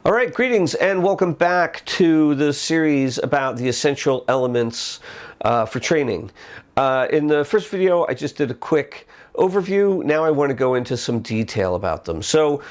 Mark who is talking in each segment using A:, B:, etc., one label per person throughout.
A: All right, greetings and welcome back to the series about the essential elements for training. In the first video, I just did a quick overview. Now I want to go into some detail about them. So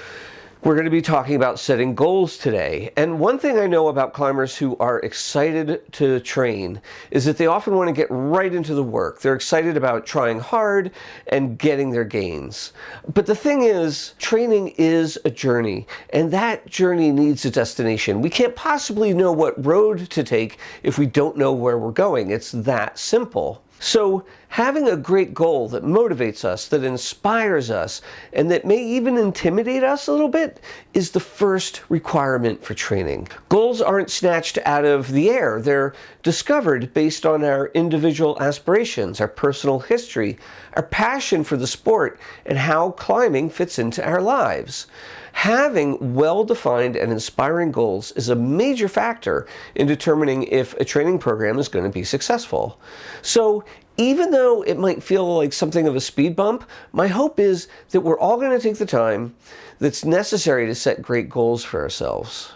A: we're going to be talking about setting goals today. And one thing I know about climbers who are excited to train is that they often want to get right into the work. They're excited about trying hard and getting their gains. But the thing is, training is a journey, and that journey needs a destination. We can't possibly know what road to take if we don't know where we're going. It's that simple. So having a great goal that motivates us, that inspires us, and that may even intimidate us a little bit is the first requirement for training. Goals aren't snatched out of the air. They're discovered based on our individual aspirations, our personal history, our passion for the sport, and how climbing fits into our lives. Having well-defined and inspiring goals is a major factor in determining if a training program is going to be successful. So even though it might feel like something of a speed bump, my hope is that we're all going to take the time that's necessary to set great goals for ourselves.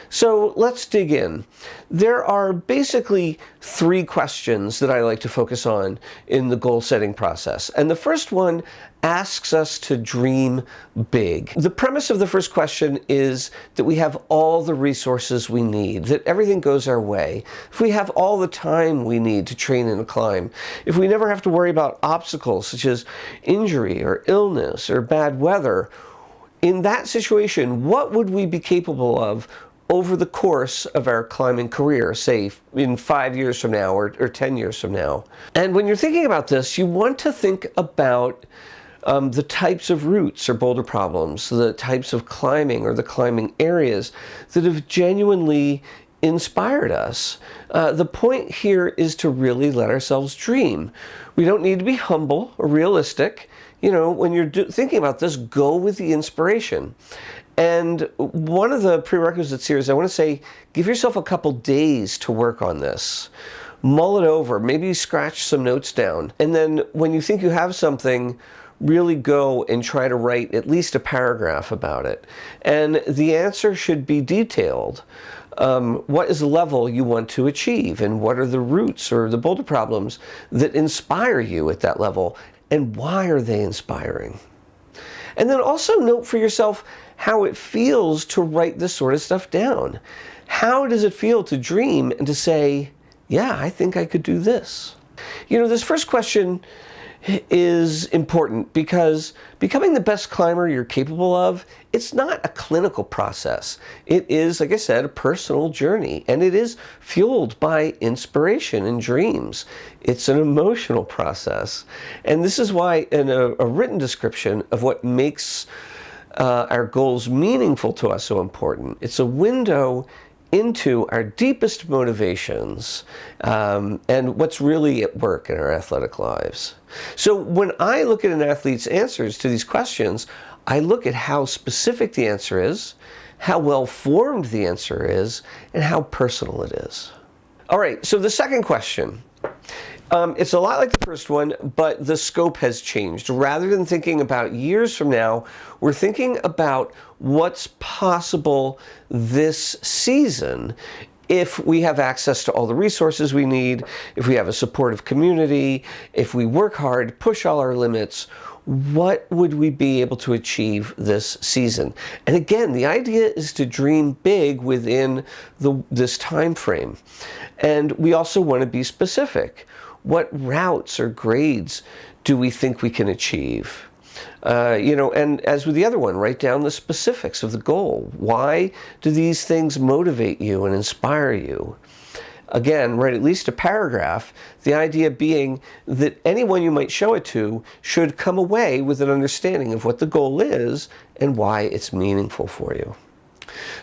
A: So let's dig in. There are basically three questions that I like to focus on in the goal setting process. And the first one asks us to dream big. The premise of the first question is that we have all the resources we need, that everything goes our way. If we have all the time we need to train and climb, if we never have to worry about obstacles such as injury or illness or bad weather, in that situation, what would we be capable of over the course of our climbing career, say in 5 years from now or 10 years from now? And when you're thinking about this, you want to think about the types of routes or boulder problems, the types of climbing or the climbing areas that have genuinely inspired us. The point here is to really let ourselves dream. We don't need to be humble or realistic. You know, when you're thinking about this, go with the inspiration. And one of the prerequisites here is I want to say, give yourself a couple days to work on this. Mull it over, maybe scratch some notes down. And then when you think you have something, really go and try to write at least a paragraph about it. And the answer should be detailed. What is the level you want to achieve? And what are the routes or the boulder problems that inspire you at that level? And why are they inspiring? And then also note for yourself how it feels to write this sort of stuff down. How does it feel to dream and to say, yeah, I think I could do this? You know, this first question is important because becoming the best climber you're capable of, it's not a clinical process. It is, like I said, a personal journey, and it is fueled by inspiration and dreams. It's an emotional process. And this is why in a written description of what makes our goals meaningful to us so important. It's a window into our deepest motivations and what's really at work in our athletic lives. So when I look at an athlete's answers to these questions, I look at how specific the answer is, how well formed the answer is, and how personal it is. All right, so the second question. It's a lot like the first one, but the scope has changed. Rather than thinking about years from now, we're thinking about what's possible this season if we have access to all the resources we need, if we have a supportive community, if we work hard, push all our limits. What would we be able to achieve this season? And again, the idea is to dream big within this time frame. And we also want to be specific. What routes or grades do we think we can achieve? And as with the other one, write down the specifics of the goal. Why do these things motivate you and inspire you? Again, write at least a paragraph, the idea being that anyone you might show it to should come away with an understanding of what the goal is and why it's meaningful for you.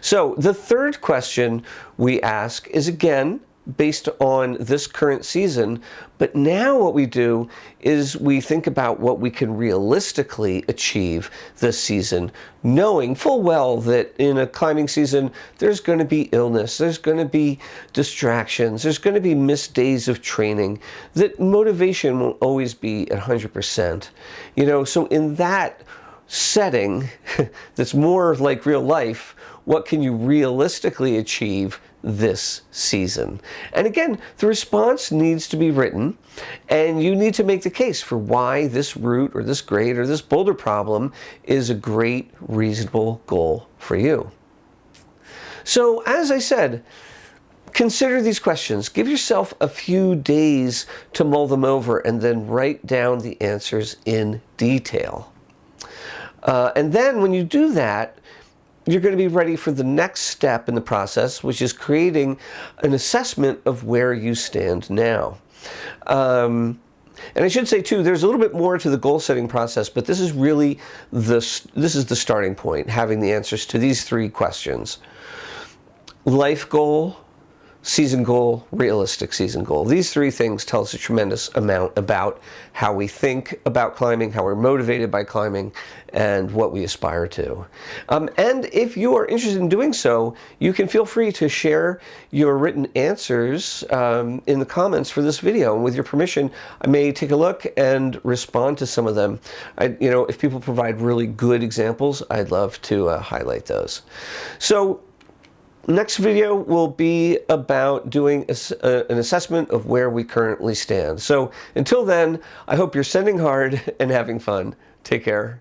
A: So the third question we ask is, again, based on this current season, but now what we do is we think about what we can realistically achieve this season, knowing full well that in a climbing season there's going to be illness, there's going to be distractions, there's going to be missed days of training, that motivation won't always be at 100%. So in that setting that's more like real life, what can you realistically achieve this season? And again, the response needs to be written, and you need to make the case for why this route or this grade or this boulder problem is a great, reasonable goal for you. So, as I said, consider these questions. Give yourself a few days to mull them over and then write down the answers in detail. And then when you do that, you're going to be ready for the next step in the process, which is creating an assessment of where you stand now. And I should say too, there's a little bit more to the goal setting process, but this is really the starting point, having the answers to these three questions. Life goal, season goal, realistic season goal. These three things tell us a tremendous amount about how we think about climbing, how we're motivated by climbing, and what we aspire to. And if you are interested in doing so, you can feel free to share your written answers in the comments for this video. And with your permission, I may take a look and respond to some of them. If people provide really good examples, I'd love to highlight those. So, next video will be about doing an assessment of where we currently stand. So until then, I hope you're sending hard and having fun. Take care.